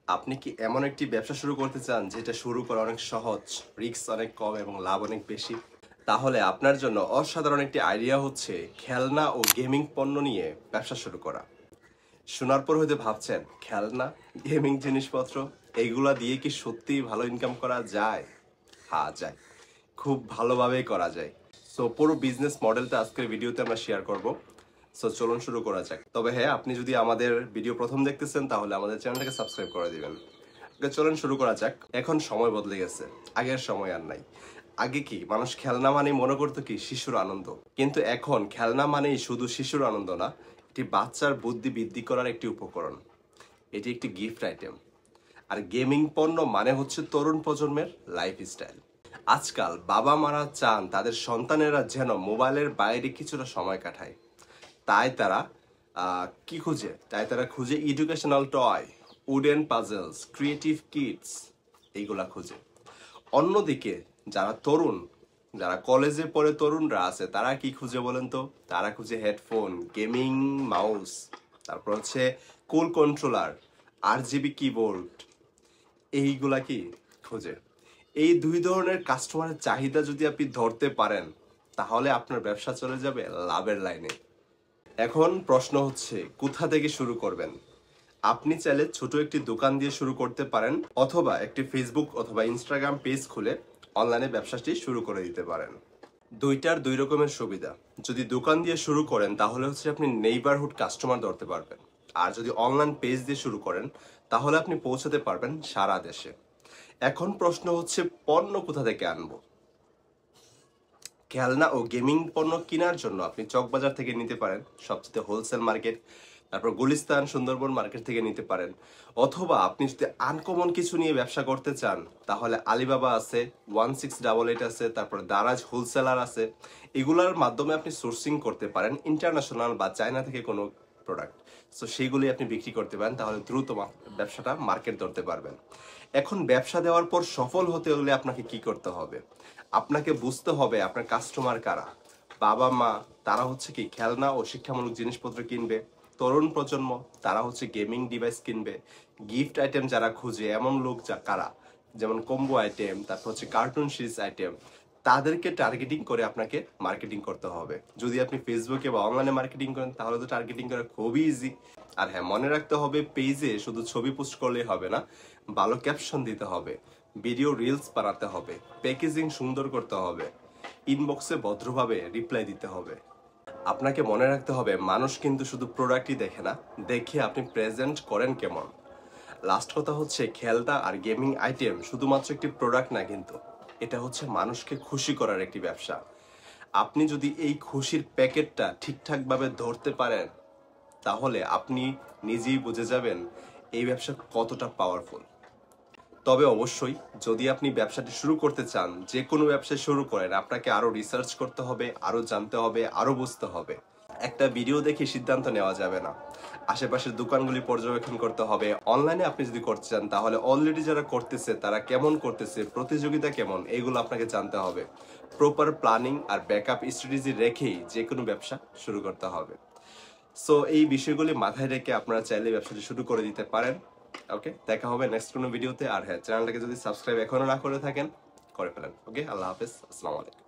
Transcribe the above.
আপনি কি এমন একটি ব্যবসা শুরু করতে চান যেটা শুরু করা অনেক সহজ, রিস্ক অনেক কম এবং লাভ অনেক বেশি? তাহলে আপনার জন্য অসাধারণ একটি আইডিয়া হচ্ছে খেলনা ও গেমিং পণ্য নিয়ে ব্যবসা শুরু করা। শোনার পর হয়তো ভাবছেন, খেলনা, গেমিং জিনিসপত্র এইগুলা দিয়ে কি সত্যিই ভালো ইনকাম করা যায়? হ্যাঁ, যায়। খুব ভালোভাবেই করা যায়। সো পুরো বিজনেস মডেলটা আজকের ভিডিওতে আমরা শেয়ার করব। সো চলুন শুরু করা যাক। তবে হ্যাঁ, আপনি যদি আমাদের ভিডিও প্রথম দেখতেছেন তাহলে আমাদের চ্যানেলটাকে সাবস্ক্রাইব করে দিবেন। ওকে, চলুন শুরু করা যাক। এখন সময় বদলে গেছে, আগের সময় আর নাই। আগে কি মানুষ খেলনা মানেই মনে করতো কি শিশুর আনন্দ, কিন্তু এখন খেলনা মানেই শুধু শিশুর আনন্দ না, এটি বাচ্চার বুদ্ধি বৃদ্ধি করার একটি উপকরণ। এটি একটি গিফট আইটেম। আর গেমিং পণ্য মানে হচ্ছে তরুণ প্রজন্মের লাইফস্টাইল। আজকাল বাবা মারা চান তাদের সন্তানেরা যেন মোবাইলের বাইরে কিছুটা সময় কাটায়। তাই তারা খুঁজে educational toy, wooden puzzles, creative kits, এইগুলা খুঁজে। অন্যদিকে যারা তরুণ, যারা কলেজে পড়ে তরুণরা আছে, তারা কি খুঁজে বলেন তো? তারা খুঁজে হেডফোন, গেমিং মাউস, তারপর হচ্ছে কুল কন্ট্রোলার, RGB কিবোর্ড, এইগুলা কি খোঁজে। এই দুই ধরনের কাস্টমারের চাহিদা যদি আপনি ধরতে পারেন, তাহলে আপনার ব্যবসা চলে যাবে লাভের লাইনে। এখন প্রশ্ন হচ্ছে কোথা থেকে শুরু করবেন। আপনি চাইলে ছোট একটি দোকান দিয়ে শুরু করতে পারেন, অথবা একটি ফেসবুক অথবা ইনস্টাগ্রাম পেজ খুলে অনলাইনে ব্যবসাটি শুরু করে দিতে পারেন। দুইটার দুই রকমের সুবিধা। যদি দোকান দিয়ে শুরু করেন তাহলে হচ্ছে আপনি নেইবারহুড কাস্টমার ধরতে পারবেন, আর যদি অনলাইন পেজ দিয়ে শুরু করেন তাহলে আপনি পৌঁছাতে পারবেন সারা দেশে। এখন প্রশ্ন হচ্ছে পণ্য কোথা থেকে আনবো। খেলনা ও গেমিং পণ্য কেনার জন্য আপনি চকবাজার থেকে নিতে পারেন, সবচেয়ে হোলসেল মার্কেট। তারপর গুলিস্তান, সুন্দরবন মার্কেট থেকে নিতে পারেন। অথবা আপনি যদি আনকমন কিছু নিয়ে ব্যবসা করতে চান তাহলে আলিবাবা আছে, 1688 আছে, তারপর দারাজ হোলসেলার আছে। এগুলোর মাধ্যমে আপনি সোর্সিং করতে পারেন ইন্টারন্যাশনাল বা চায়না থেকে কোনো প্রোডাক্ট। সো সেইগুলি আপনি বিক্রি করতে পারেন, তাহলে দ্রুত ব্যবসাটা মার্কেট ধরতে পারবেন। এখন ব্যবসা দেওয়ার পর সফল হতে হলে আপনাকে কি করতে হবে? আপনাকে বুঝতে হবে আপনার কাস্টমার কারা। বাবা মা, তারা হচ্ছে কি খেলনা ও শিক্ষামূলক জিনিসপত্র কিনবে। তরুণ প্রজন্ম, তারা হচ্ছে গেমিং ডিভাইস কিনবে। গিফট আইটেম যারা খুঁজে, এমন লোক যা কারা, যেমন কম্বো আইটেম, তারপর হচ্ছে কার্টুন সিরিজ আইটেম, তাদেরকে টার্গেটিং করে আপনাকে মার্কেটিং করতে হবে। যদি আপনি ফেসবুকে বা অনলাইনে মার্কেটিং করেন তাহলে তো টার্গেটিং করা খুবই ইজি। আর হ্যাঁ, মনে রাখতে হবে পেজে শুধু ছবি পোস্ট করলেই হবে না, ভালো ক্যাপশন দিতে হবে, ভিডিও রিলস বানাতে হবে, প্যাকেজিং সুন্দর করতে হবে, ইনবক্সে ভদ্রভাবে রিপ্লাই দিতে হবে। আপনাকে মনে রাখতে হবে মানুষ কিন্তু শুধু প্রোডাক্টই দেখে না, দেখে আপনি প্রেজেন্ট করেন কেমন। লাস্ট কথা হচ্ছে খেলনা আর গেমিং আইটেম শুধুমাত্র একটি প্রোডাক্ট না, কিন্তু এটা হচ্ছে মানুষকে খুশি করার একটি ব্যবসা। আপনি যদি এই খুশির প্যাকেটটা ঠিকঠাকভাবে ধরতে পারেন তাহলে আপনি নিজেই বুঝে যাবেন এই ব্যবসা কতটা পাওয়ারফুল। তবে অবশ্যই যদি আপনি ব্যবসাটি শুরু করতে চান, যে কোনো ব্যবসা শুরু করেন, আপনাকে আরো রিসার্চ করতে হবে, আরো জানতে হবে, আরো বুঝতে হবে। একটা ভিডিও দেখে সিদ্ধান্ত নেওয়া যাবে না। আশেপাশের দোকানগুলি পর্যবেক্ষণ করতে হবে। অনলাইনে আপনি যদি করতে চান তাহলে অলরেডি যারা করতেছে তারা কেমন করতেছে, প্রতিযোগিতা কেমন, এগুলো আপনাকে জানতে হবে। প্রপার প্ল্যানিং আর ব্যাকআপ স্ট্র্যাটেজি রেখেই যে কোনো ব্যবসা শুরু করতে হবে। সো এই বিষয়গুলি মাথায় রেখে আপনারা চাইলে ব্যবসাটি শুরু করে দিতে পারেন। ওকে, দেখা হবে নেক্সট কোনো ভিডিওতে। আর হ্যাঁ, চ্যানেলটাকে যদি সাবস্ক্রাইব এখনো না করে থাকেন, করে ফেলেন। ওকে, আল্লাহ হাফেজ, আসসালামু আলাইকুম।